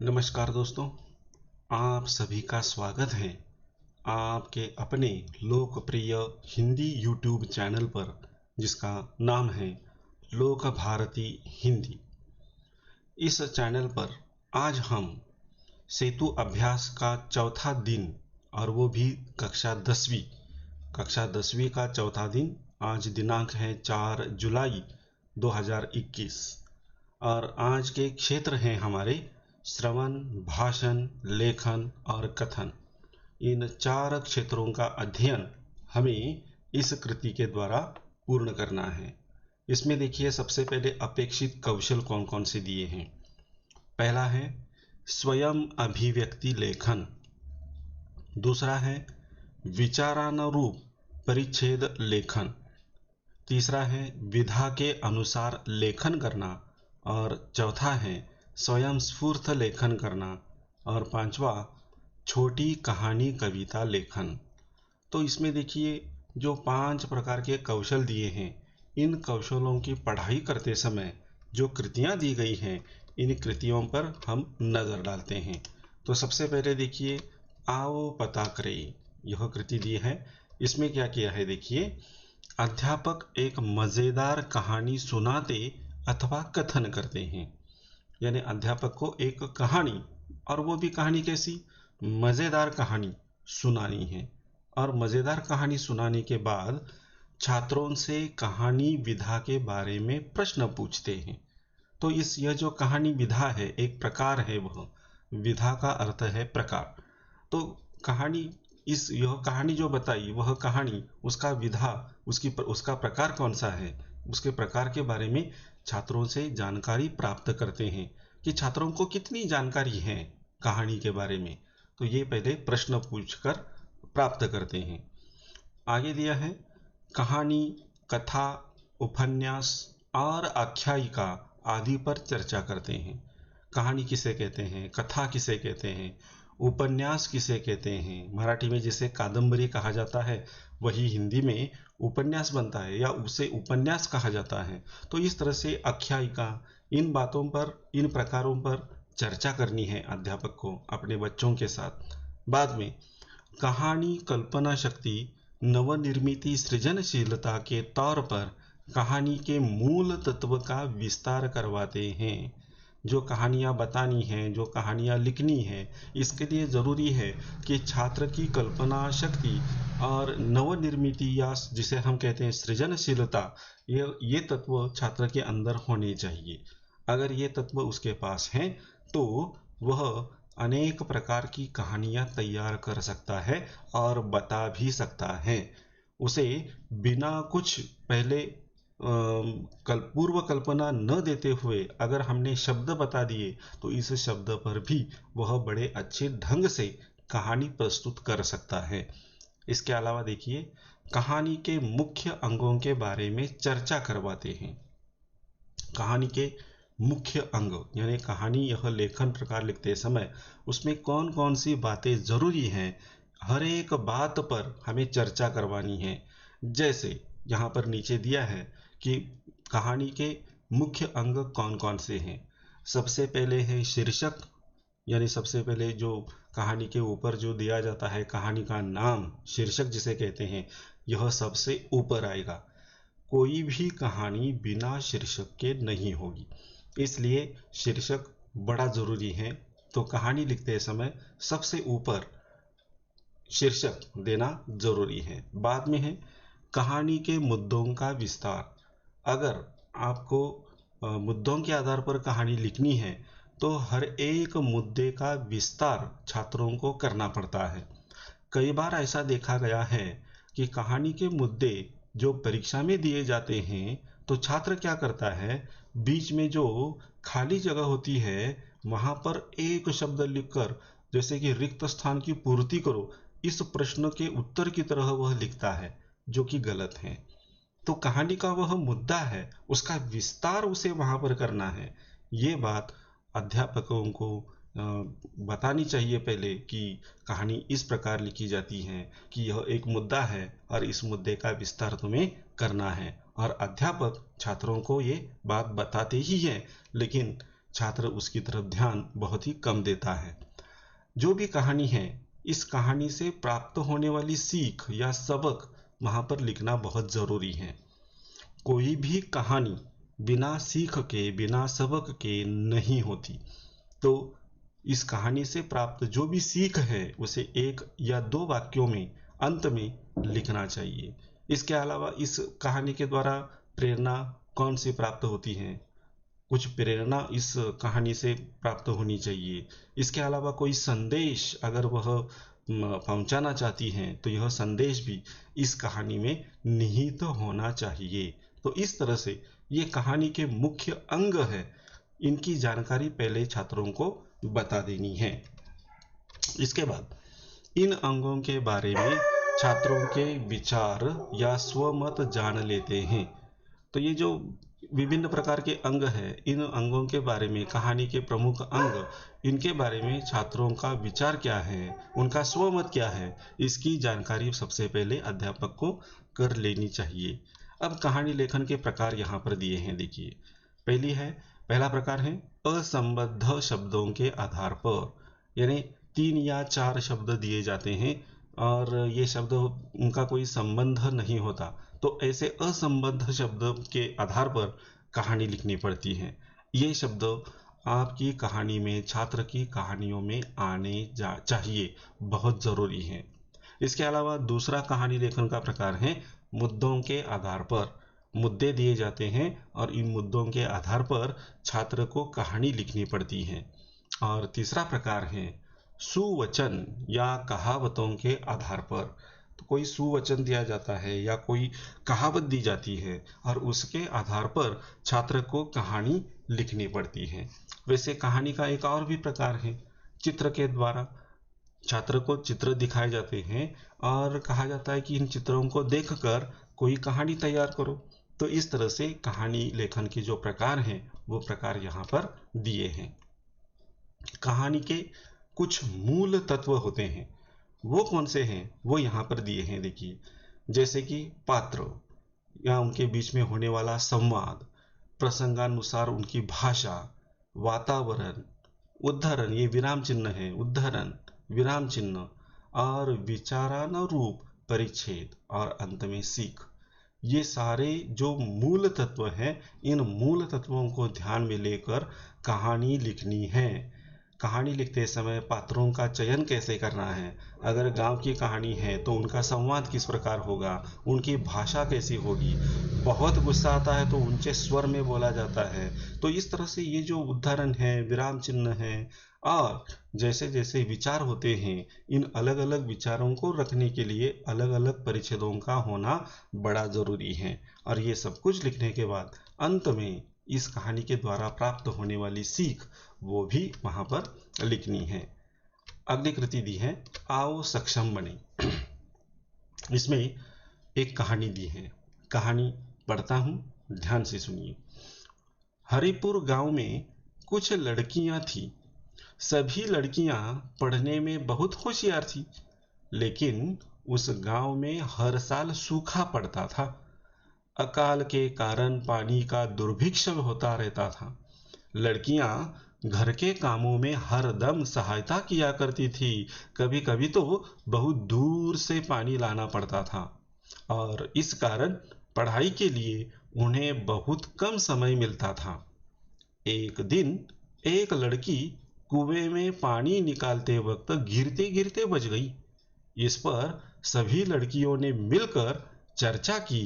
नमस्कार दोस्तों, आप सभी का स्वागत है आपके अपने लोकप्रिय हिंदी यूट्यूब चैनल पर, जिसका नाम है लोक भारती हिंदी। इस चैनल पर आज हम सेतु अभ्यास का चौथा दिन, और वो भी कक्षा 10वीं का चौथा दिन। आज दिनांक है 4 जुलाई 2021 और आज के क्षेत्र हैं हमारे श्रवण, भाषण, लेखन और कथन। इन 4 क्षेत्रों का अध्ययन हमें इस कृति के द्वारा पूर्ण करना है। इसमें देखिए, सबसे पहले अपेक्षित कौशल कौन कौन से दिए हैं। पहला है स्वयं अभिव्यक्ति लेखन, दूसरा है विचारानुरूप परिच्छेद लेखन, तीसरा है विधा के अनुसार लेखन करना, और चौथा है स्वयं स्फूर्त लेखन करना, और पांचवा छोटी कहानी कविता लेखन। तो इसमें देखिए, जो 5 प्रकार के कौशल दिए हैं, इन कौशलों की पढ़ाई करते समय जो कृतियां दी गई हैं, इन कृतियों पर हम नज़र डालते हैं। तो सबसे पहले देखिए, आओ पता करें, यह कृति दी है। इसमें क्या किया है देखिए, अध्यापक एक मज़ेदार कहानी सुनाते अथवा कथन करते हैं। यानी अध्यापक को एक कहानी, और वो भी कहानी कैसी, मज़ेदार कहानी सुनानी है। और मज़ेदार कहानी सुनाने के बाद छात्रों से कहानी विधा के बारे में प्रश्न पूछते हैं। तो यह जो कहानी विधा है, एक प्रकार है। वह विधा का अर्थ है प्रकार। तो कहानी, यह कहानी जो बताई, वह कहानी, उसका विधा, उसका प्रकार कौन सा है, उसके प्रकार के बारे में छात्रों से जानकारी प्राप्त करते हैं कि छात्रों को कितनी जानकारी है कहानी के बारे में। तो ये पहले प्रश्न पूछकर प्राप्त करते हैं। आगे दिया है कहानी, कथा, उपन्यास और आख्यायिका आदि पर चर्चा करते हैं। कहानी किसे कहते हैं, कथा किसे कहते हैं, उपन्यास किसे कहते हैं। मराठी में जिसे कादंबरी कहा जाता है, वही हिंदी में उपन्यास बनता है या उसे उपन्यास कहा जाता है। तो इस तरह से आख्यायिका, इन बातों पर, इन प्रकारों पर चर्चा करनी है अध्यापक को अपने बच्चों के साथ। बाद में कहानी कल्पना शक्ति, नवनिर्मिति, सृजनशीलता के तौर पर कहानी के मूल तत्व का विस्तार करवाते हैं। जो कहानियाँ बतानी हैं, जो कहानियाँ लिखनी हैं, इसके लिए ज़रूरी है कि छात्र की कल्पना शक्ति और नवनिर्मिति, या जिसे हम कहते हैं सृजनशीलता, ये तत्व छात्र के अंदर होने चाहिए। अगर ये तत्व उसके पास हैं तो वह अनेक प्रकार की कहानियाँ तैयार कर सकता है और बता भी सकता है। उसे बिना कुछ पहले पूर्व कल्पना न देते हुए अगर हमने शब्द बता दिए, तो इस शब्द पर भी वह बड़े अच्छे ढंग से कहानी प्रस्तुत कर सकता है। इसके अलावा देखिए, कहानी के मुख्य अंगों के बारे में चर्चा करवाते हैं। कहानी के मुख्य अंग, यानी कहानी, यह लेखन प्रकार लिखते समय उसमें कौन कौन सी बातें ज़रूरी हैं, हर एक बात पर हमें चर्चा करवानी है। जैसे यहाँ पर नीचे दिया है कि कहानी के मुख्य अंग कौन कौन से हैं। सबसे पहले है शीर्षक, यानी सबसे पहले जो कहानी के ऊपर जो दिया जाता है, कहानी का नाम, शीर्षक जिसे कहते हैं, यह सबसे ऊपर आएगा। कोई भी कहानी बिना शीर्षक के नहीं होगी, इसलिए शीर्षक बड़ा ज़रूरी है। तो कहानी लिखते समय सबसे ऊपर शीर्षक देना ज़रूरी है। बाद में है कहानी के मुद्दों का विस्तार। अगर आपको मुद्दों के आधार पर कहानी लिखनी है, तो हर एक मुद्दे का विस्तार छात्रों को करना पड़ता है। कई बार ऐसा देखा गया है कि कहानी के मुद्दे जो परीक्षा में दिए जाते हैं, तो छात्र क्या करता है, बीच में जो खाली जगह होती है, वहां पर एक शब्द लिखकर, जैसे कि रिक्त स्थान की पूर्ति करो, इस प्रश्न के उत्तर की तरह वह लिखता है, जो कि गलत है। तो कहानी का वह मुद्दा है, उसका विस्तार उसे वहां पर करना है। ये बात अध्यापकों को बतानी चाहिए पहले कि कहानी इस प्रकार लिखी जाती है कि यह एक मुद्दा है और इस मुद्दे का विस्तार तुम्हें करना है। और अध्यापक छात्रों को ये बात बताते ही हैं, लेकिन छात्र उसकी तरफ ध्यान बहुत ही कम देता है। जो भी कहानी है, इस कहानी से प्राप्त होने वाली सीख या सबक वहां पर लिखना बहुत जरूरी है। कोई भी कहानी बिना सीख के, बिना सबक के नहीं होती। तो इस कहानी से प्राप्त जो भी सीख है उसे 1 या 2 वाक्यों में अंत में लिखना चाहिए। इसके अलावा इस कहानी के द्वारा प्रेरणा कौन सी प्राप्त होती है, कुछ प्रेरणा इस कहानी से प्राप्त होनी चाहिए। इसके अलावा कोई संदेश अगर वह पहुंचाना चाहती हैं तो यह संदेश भी इस कहानी में निहित होना चाहिए। तो इस तरह से ये कहानी के मुख्य अंग है, इनकी जानकारी पहले छात्रों को बता देनी है। इसके बाद इन अंगों के बारे में छात्रों के विचार या स्वमत जान लेते हैं। तो ये जो विभिन्न प्रकार के अंग है, इन अंगों के बारे में, कहानी के प्रमुख अंग, इनके बारे में छात्रों का विचार क्या है, उनका स्वमत क्या है, इसकी जानकारी सबसे पहले अध्यापक को कर लेनी चाहिए। अब कहानी लेखन के प्रकार यहाँ पर दिए हैं, देखिए। पहला प्रकार है असंबद्ध शब्दों के आधार पर, यानी 3 या 4 शब्द दिए जाते हैं और ये शब्द उनका कोई संबंध नहीं होता, तो ऐसे असंबद्ध शब्द के आधार पर कहानी लिखनी पड़ती है। ये शब्द आपकी कहानी में, छात्र की कहानियों में आने चाहिए, बहुत जरूरी है। इसके अलावा दूसरा कहानी लेखन का प्रकार है मुद्दों के आधार पर। मुद्दे दिए जाते हैं और इन मुद्दों के आधार पर छात्र को कहानी लिखनी पड़ती है। और तीसरा प्रकार है सुवचन या कहावतों के आधार पर। तो कोई सुवचन दिया जाता है या कोई कहावत दी जाती है और उसके आधार पर छात्र को कहानी लिखनी पड़ती है। वैसे कहानी का एक और भी प्रकार है चित्र के द्वारा। छात्र को चित्र दिखाए जाते हैं और कहा जाता है कि इन चित्रों को देखकर कोई कहानी तैयार करो। तो इस तरह से कहानी लेखन के जो प्रकार हैं वो प्रकार यहाँ पर दिए हैं। कहानी के कुछ मूल तत्व होते हैं, वो कौन से हैं वो यहाँ पर दिए हैं, देखिए। जैसे कि पात्र या उनके बीच में होने वाला संवाद, प्रसंगानुसार उनकी भाषा, वातावरण, उद्धरण, ये विराम चिन्ह है, उद्धरण, विराम चिन्ह, और विचारानुरूप परिच्छेद, और अंत में सीख। ये सारे जो मूल तत्व हैं, इन मूल तत्वों को ध्यान में लेकर कहानी लिखनी है। कहानी लिखते समय पात्रों का चयन कैसे करना है, अगर गांव की कहानी है तो उनका संवाद किस प्रकार होगा, उनकी भाषा कैसी होगी, बहुत गुस्सा आता है तो ऊंचे स्वर में बोला जाता है। तो इस तरह से ये जो उदाहरण है, विराम चिन्ह है, और जैसे जैसे विचार होते हैं, इन अलग अलग विचारों को रखने के लिए अलग अलग परिच्छेदों का होना बड़ा जरूरी है। और ये सब कुछ लिखने के बाद अंत में इस कहानी के द्वारा प्राप्त होने वाली सीख वो भी वहां पर लिखनी है। अगली कृति दी है आओ सक्षम बने। इसमें एक कहानी दी है, कहानी पढ़ता हूं, ध्यान से सुनिए। हरिपुर गांव में कुछ लड़कियां थी। सभी लड़कियां पढ़ने में बहुत होशियार थी, लेकिन उस गांव में हर साल सूखा पड़ता था। अकाल के कारण पानी का दुर्भिक्ष होता रहता था। लड़कियां घर के कामों में हर दम सहायता किया करती थी। कभी कभी तो बहुत दूर से पानी लाना पड़ता था और इस कारण पढ़ाई के लिए उन्हें बहुत कम समय मिलता था। एक दिन एक लड़की कुएं में पानी निकालते वक्त गिरते गिरते बच गई। इस पर सभी लड़कियों ने मिलकर चर्चा की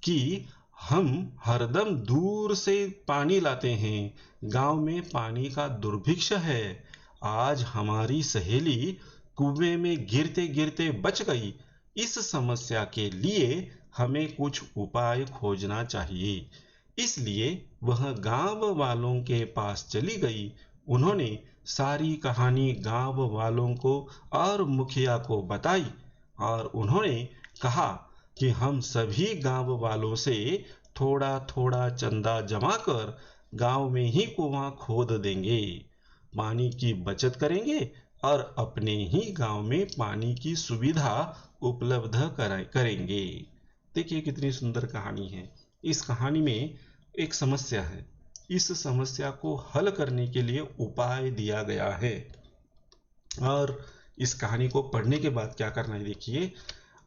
कि हम हरदम दूर से पानी लाते हैं, गांव में पानी का दुर्भिक्ष है। आज हमारी सहेली कुएं में गिरते गिरते बच गई। इस समस्या के लिए हमें कुछ उपाय खोजना चाहिए। इसलिए वह गांव वालों के पास चली गई। उन्होंने सारी कहानी गांव वालों को और मुखिया को बताई और उन्होंने कहा कि हम सभी गांव वालों से थोड़ा थोड़ा चंदा जमा कर गांव में ही कुआं खोद देंगे, पानी की बचत करेंगे और अपने ही गांव में पानी की सुविधा उपलब्ध करेंगे। देखिए कितनी सुंदर कहानी है। इस कहानी में एक समस्या है इस समस्या को हल करने के लिए उपाय दिया गया है। और इस कहानी को पढ़ने के बाद क्या करना है, देखिए,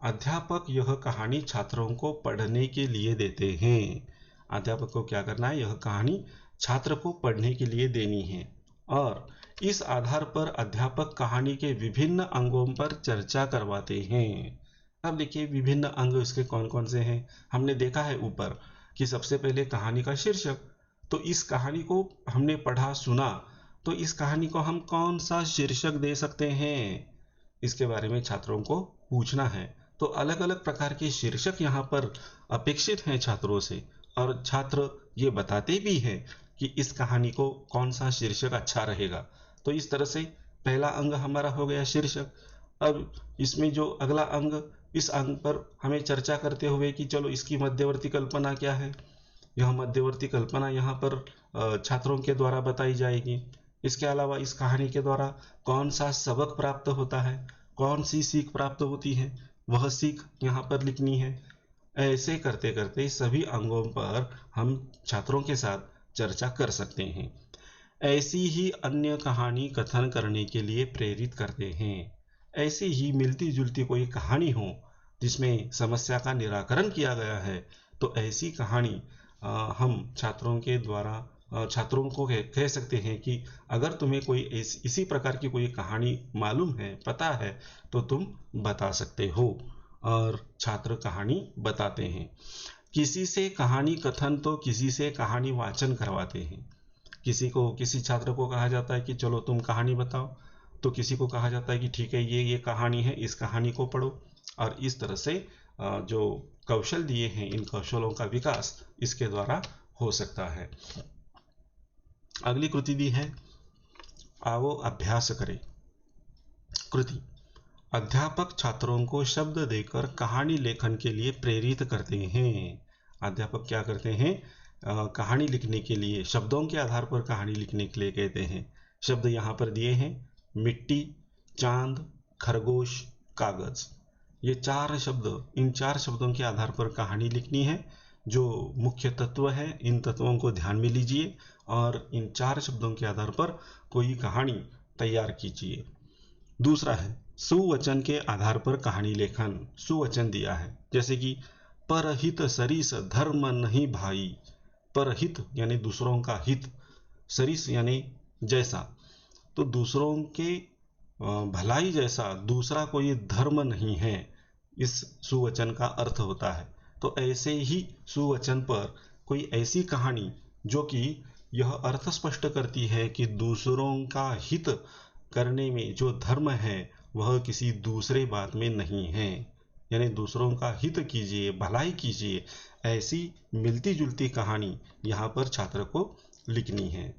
अध्यापक यह कहानी छात्रों को पढ़ने के लिए देते हैं। अध्यापक को क्या करना है, यह कहानी छात्र को पढ़ने के लिए देनी है और इस आधार पर अध्यापक कहानी के विभिन्न अंगों पर चर्चा करवाते हैं। अब देखिए विभिन्न अंग इसके कौन कौन से हैं। हमने देखा है ऊपर कि सबसे पहले कहानी का शीर्षक, तो इस कहानी को हमने पढ़ा सुना, तो इस कहानी को हम कौन सा शीर्षक दे सकते हैं, इसके बारे में छात्रों को पूछना है। तो अलग अलग प्रकार के शीर्षक यहाँ पर अपेक्षित हैं छात्रों से और छात्र ये बताते भी हैं कि इस कहानी को कौन सा शीर्षक अच्छा रहेगा। तो इस तरह से पहला अंग हमारा हो गया शीर्षक। अब इसमें जो अगला अंग, इस अंग पर हमें चर्चा करते हुए कि चलो इसकी मध्यवर्ती कल्पना क्या है। यह मध्यवर्ती कल्पना यहाँ पर छात्रों के द्वारा बताई जाएगी। इसके अलावा इस कहानी के द्वारा कौन सा सबक प्राप्त होता है, कौन सी सीख प्राप्त होती है, वह सीख यहाँ पर लिखनी है। ऐसे करते करते सभी अंगों पर हम छात्रों के साथ चर्चा कर सकते हैं। ऐसी ही अन्य कहानी कथन करने के लिए प्रेरित करते हैं। ऐसी ही मिलती जुलती कोई कहानी हो जिसमें समस्या का निराकरण किया गया है, तो ऐसी कहानी हम छात्रों के द्वारा छात्रों को कह सकते हैं कि अगर तुम्हें कोई इसी प्रकार की कोई कहानी मालूम है, पता है, तो तुम बता सकते हो। और छात्र कहानी बताते हैं। किसी से कहानी कथन तो किसी से कहानी वाचन करवाते हैं। किसी छात्र को कहा जाता है कि चलो तुम कहानी बताओ, तो किसी को कहा जाता है कि ठीक है ये कहानी है, इस कहानी को पढ़ो। और इस तरह से जो कौशल दिए हैं, इन कौशलों का विकास इसके द्वारा हो सकता है। अगली कृति दी है, आओ अभ्यास करें। कृति, अध्यापक छात्रों को शब्द देकर कहानी लेखन के लिए प्रेरित करते हैं। अध्यापक क्या करते हैं, कहानी लिखने के लिए शब्दों के आधार पर कहानी लिखने के लिए कहते हैं। शब्द यहाँ पर दिए हैं, मिट्टी, चांद, खरगोश, कागज। ये चार शब्द, इन चार शब्दों के आधार पर कहानी लिखनी है। जो मुख्य तत्व है, इन तत्वों को ध्यान में लीजिए और इन चार शब्दों के आधार पर कोई कहानी तैयार कीजिए। दूसरा है सुवचन के आधार पर कहानी लेखन। सुवचन दिया है, जैसे कि परहित सरिस धर्म नहीं भाई। परहित यानी दूसरों का हित, सरिस यानी जैसा, तो दूसरों के भलाई जैसा दूसरा कोई धर्म नहीं है, इस सुवचन का अर्थ होता है। तो ऐसे ही सुवचन पर कोई ऐसी कहानी जो कि यह अर्थ स्पष्ट करती है कि दूसरों का हित करने में जो धर्म है वह किसी दूसरे बात में नहीं है, यानी दूसरों का हित कीजिए, भलाई कीजिए, ऐसी मिलती जुलती कहानी यहाँ पर छात्र को लिखनी है।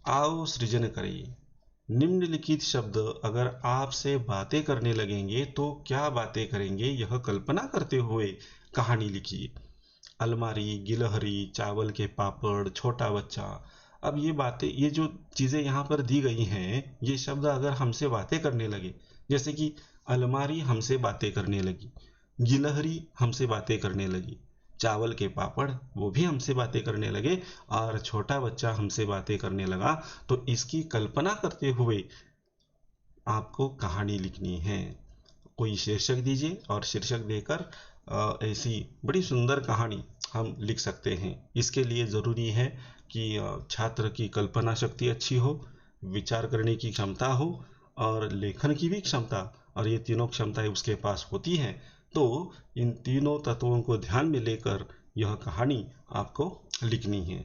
आओ सृजन करिए। निम्नलिखित शब्द अगर आपसे बातें करने लगेंगे तो क्या बातें करेंगे, यह कल्पना करते हुए कहानी लिखिए। अलमारी, गिलहरी, चावल के पापड़, छोटा बच्चा। अब ये बातें, ये जो चीज़ें यहाँ पर दी गई हैं, ये शब्द अगर हमसे बातें करने लगे, जैसे कि अलमारी हमसे बातें करने लगी, गिलहरी हमसे बातें करने लगी, चावल के पापड़ वो भी हमसे बातें करने लगे और छोटा बच्चा हमसे बातें करने लगा, तो इसकी कल्पना करते हुए आपको कहानी लिखनी है। कोई शीर्षक दीजिए और शीर्षक देकर ऐसी बड़ी सुंदर कहानी हम लिख सकते हैं। इसके लिए ज़रूरी है कि छात्र की कल्पना शक्ति अच्छी हो, विचार करने की क्षमता हो और लेखन की भी क्षमता, और ये तीनों क्षमताएं उसके पास होती हैं, तो इन तीनों तत्वों को ध्यान में लेकर यह कहानी आपको लिखनी है।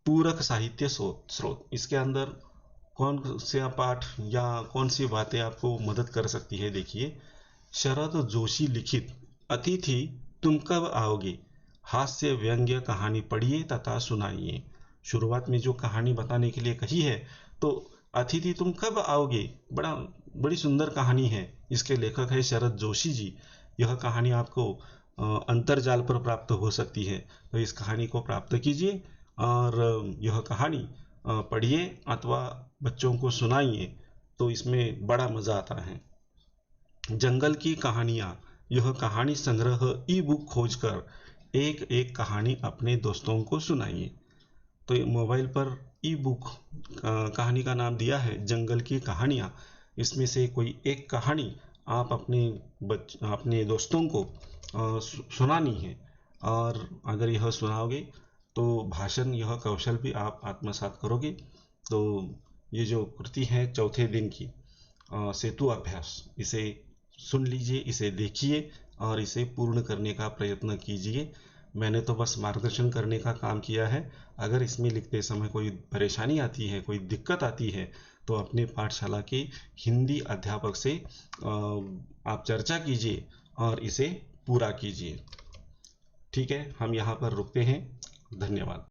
पूरक साहित्य स्रोत, इसके अंदर कौन से पाठ या कौन सी बातें आपको मदद कर सकती है, देखिए। शरद जोशी लिखित अतिथि तुम कब आओगे, हास्य व्यंग्य कहानी पढ़िए तथा सुनाइए। शुरुआत में जो कहानी बताने के लिए कही है, तो अतिथि तुम कब आओगे, बड़ी सुंदर कहानी है। इसके लेखक है शरद जोशी जी। यह कहानी आपको अंतर्जाल पर प्राप्त हो सकती है, तो इस कहानी को प्राप्त कीजिए और यह कहानी पढ़िए अथवा बच्चों को सुनाइए, तो इसमें बड़ा मज़ा आता है। जंगल की कहानियाँ, यह कहानी संग्रह ई बुक खोजकर एक एक कहानी अपने दोस्तों को सुनाइए। तो मोबाइल पर ई बुक कहानी का नाम दिया है जंगल की कहानियाँ। इसमें से कोई एक कहानी आप अपने दोस्तों को सुनानी है, और अगर यह सुनाओगे तो भाषण यह कौशल भी आप आत्मसात करोगे। तो ये जो कृति है चौथे दिन की सेतु अभ्यास, इसे सुन लीजिए, इसे देखिए और इसे पूर्ण करने का प्रयत्न कीजिए। मैंने तो बस मार्गदर्शन करने का काम किया है। अगर इसमें लिखते समय कोई परेशानी आती है, कोई दिक्कत आती है, तो अपने पाठशाला के हिंदी अध्यापक से आप चर्चा कीजिए और इसे पूरा कीजिए। ठीक है, हम यहाँ पर रुकते हैं। धन्यवाद।